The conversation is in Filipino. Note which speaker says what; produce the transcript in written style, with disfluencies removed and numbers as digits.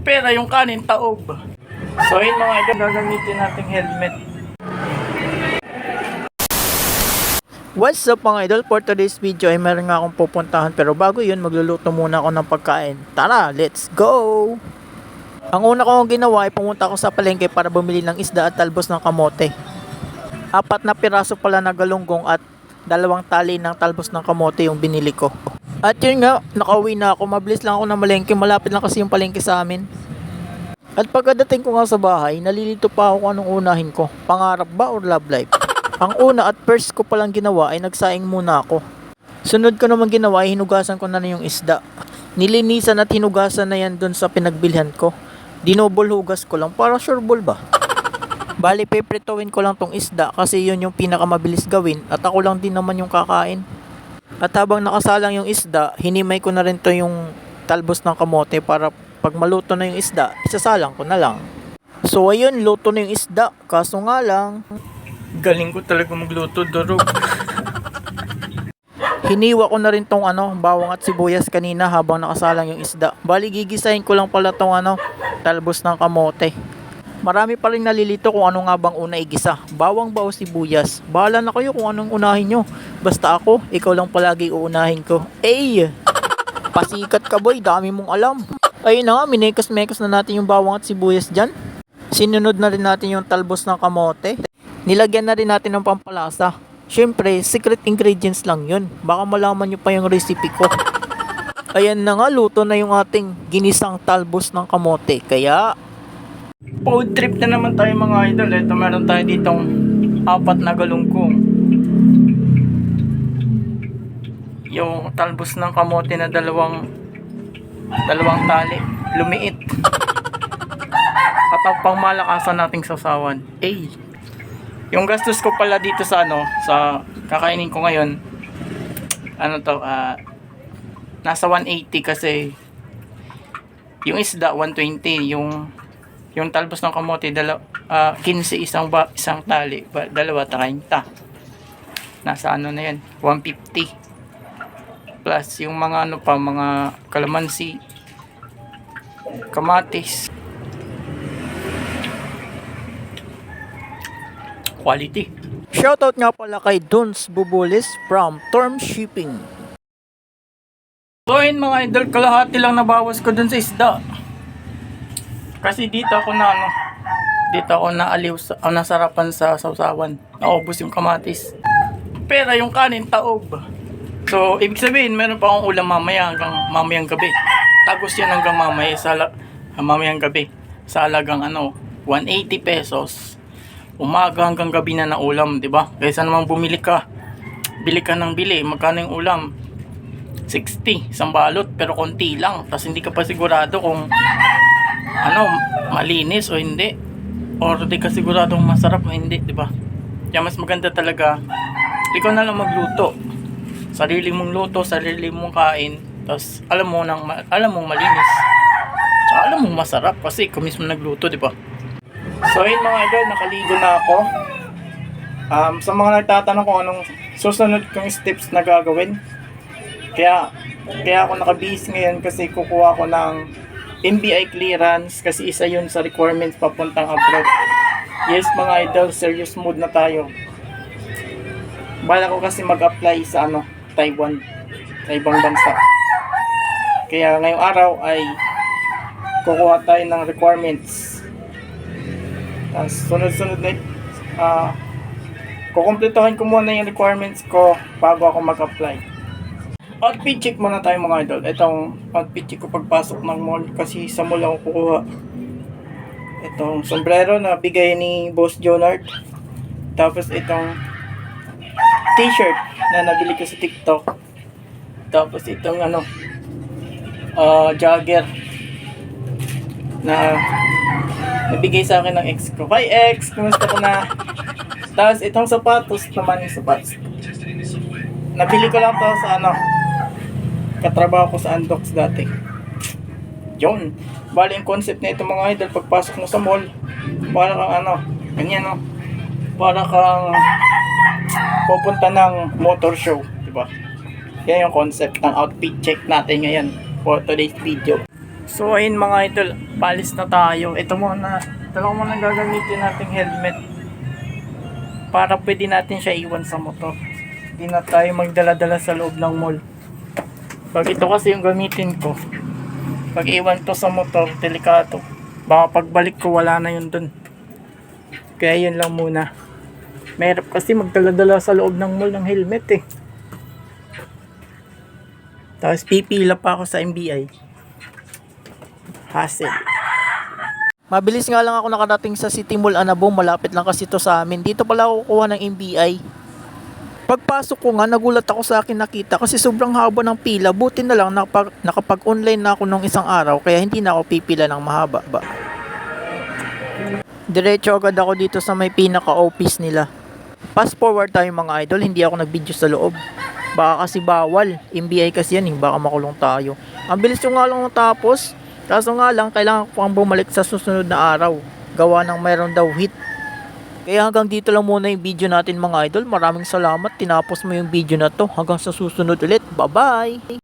Speaker 1: Pera yung kanin taob. So yun mga idol, gagamitin nating helmet. What's up mga idol, for today's video ay meron nga akong pupuntahan, pero bago yun magluluto muna ako ng pagkain. Tara, let's go! Ang una kong ginawa ay pumunta ako sa palengke para bumili ng isda at talbos ng kamote. 4 na piraso pala na galunggong at 2 tali ng talbos ng kamote yung binili ko. At yun nga, nakauwi na ako. Mabilis lang ako na malengke, malapit lang kasi yung palengke sa amin. At pagkadating ko nga sa bahay, nalilito pa ako kung anong unahin ko, pangarap ba or love life. Ang una at first ko palang ginawa ay nagsaing muna ako. Sunod ko naman ginawa ay hinugasan ko na yung isda. Nilinisan at hinugasan na yan dun sa pinagbilhan ko. Dinobol hugas ko lang para sureball ba. Bali peprituin ko lang tong isda kasi yun yung pinakamabilis gawin at ako lang din naman yung kakain. At habang nakasalang yung isda, hinimay ko na rin to yung talbos ng kamote para pag maluto na yung isda, isasalang ko na lang. So ayun, luto na yung isda, kaso nga lang, galing ko talaga magluto, durog. Hiniwa ko na rin tong bawang at sibuyas kanina habang nakasalang yung isda. Bali gigisahin ko lang pala tong talbos ng kamote. Marami pa rin nalilito kung ano nga bang una igisa, bawang ba o sibuyas. Bahala na kayo kung anong unahin nyo. Basta ako, ikaw lang palagi uunahin ko. Ey! Pasikat ka boy, dami mong alam. Ayun na nga, minekas-mekas na natin yung bawang at sibuyas dyan. Sinunod na rin natin yung talbos ng kamote. Nilagyan na rin natin ng pampalasa. Syempre, secret ingredients lang yun. Baka malaman nyo pa yung recipe ko. Ayan na nga, luto na yung ating ginisang talbos ng kamote. Kaya, food trip na naman tayo mga idol. Ito meron tayo ditong 4 na galunggong. Yung talbos ng kamote na dalawang tali. Lumiit. At ang pangmalakasan nating sasawan. Yung gastos ko pala dito sa sa kakainin ko ngayon, nasa 180 kasi yung isda 120, yung talbos ng kamote 15 isang tali, 2 30. Nasa na yan, 150. Plus yung mga mga kalamansi, kamatis. Quality. Shoutout nga pala kay Duns Bubulis from Torm Shipping. So yun mga idol, kalahati lang nabawas ko dun sa isda. Kasi dito ako naaliw sa nasarapan sa sausawan. Naubos yung kamatis. Pera yung kanin taob. So ibig sabihin meron pa akong ulam mamaya hanggang mamayang gabi. Tagos yan hanggang mamayang gabi. Sa halagang 180 pesos. Umaga hanggang gabi na ulam, di ba? Kaysa naman bili ka ng bili. Magkano yung ulam? 60, isang balot, pero konti lang. Tapos hindi ka pa sigurado kung malinis o hindi. Or di ka sigurado kung masarap o hindi, di ba? Kaya mas maganda talaga ikaw na lang magluto. Sarili mong luto, sarili mong kain. Tapos alam mong malinis. Tsaka alam mong masarap kasi ikaw mismo nagluto, di ba? So yun mga idol, nakaligo na ako. Sa mga nagtatanong kung anong susunod kong steps na gagawin, kaya ako nakabihis ngayon kasi kukuha ko ng NBI clearance kasi isa yun sa requirements papuntang abroad. Yes mga idol, serious mood na tayo. Bala ko kasi mag-apply sa Taiwan, sa ibang bansa. Kaya ngayong araw ay kukuha tayo ng requirements. Sunod-sunod na kukumpletohin ko muna yung requirements ko bago ako mag-apply. Outfit check muna tayo mga idol. Itong outfit check ko pagpasok ng mall kasi sa mall ako kukuha. Itong sombrero na bigay ni Boss Jonard. Tapos itong t-shirt na nabili ko sa TikTok. Tapos itong jogger na nabigay sa akin ng ex ko. Hi ex, kumusta ka na? Tapos itong sapatos naman, yung sapatos. Nabili ko lang to sa katrabaho ko sa Andox dati. Yun. Bali yung concept na ito mga idol, pagpasok mo sa mall, para kang ganyan para kang pupunta ng motor show, diba? Yan yung concept ng outfit check natin ngayon for today's video. So ayun mga idol, palis na tayo. Ito lang muna gagamitin nating helmet para pwede natin siya iwan sa motor. Hindi na tayo magdala-dala sa loob ng mall. Pag ito kasi yung gamitin ko, pag iwan to sa motor, delikado. Baka pagbalik ko wala na yun dun. Kaya yun lang muna. Mahirap kasi magdala-dala sa loob ng mall ng helmet eh. Tapos pipila pa ako sa MBI. Hassle. Mabilis nga lang ako nakarating sa City Mall Anabong. Malapit lang kasi to sa amin. Dito pala ako kukuha ng MBI. Pagpasok ko nga, nagulat ako sa akin nakita kasi sobrang haba ng pila. Buti na lang nakapag-online na ako nung isang araw kaya hindi na ako pipila ng mahaba. Diretso agad ako dito sa may pinaka-office nila. Fast forward tayo mga idol, hindi ako nag-video sa loob. Baka kasi bawal. MBI kasi yan, baka makulong tayo. Ang bilis yung nga lang natapos. Kaso nga lang, kailangan ko pang bumalik sa susunod na araw. Gawa ng mayroon daw hit. Kaya hanggang dito lang muna yung video natin mga idol. Maraming salamat. Tinapos mo yung video na to. Hanggang sa susunod ulit. Bye-bye!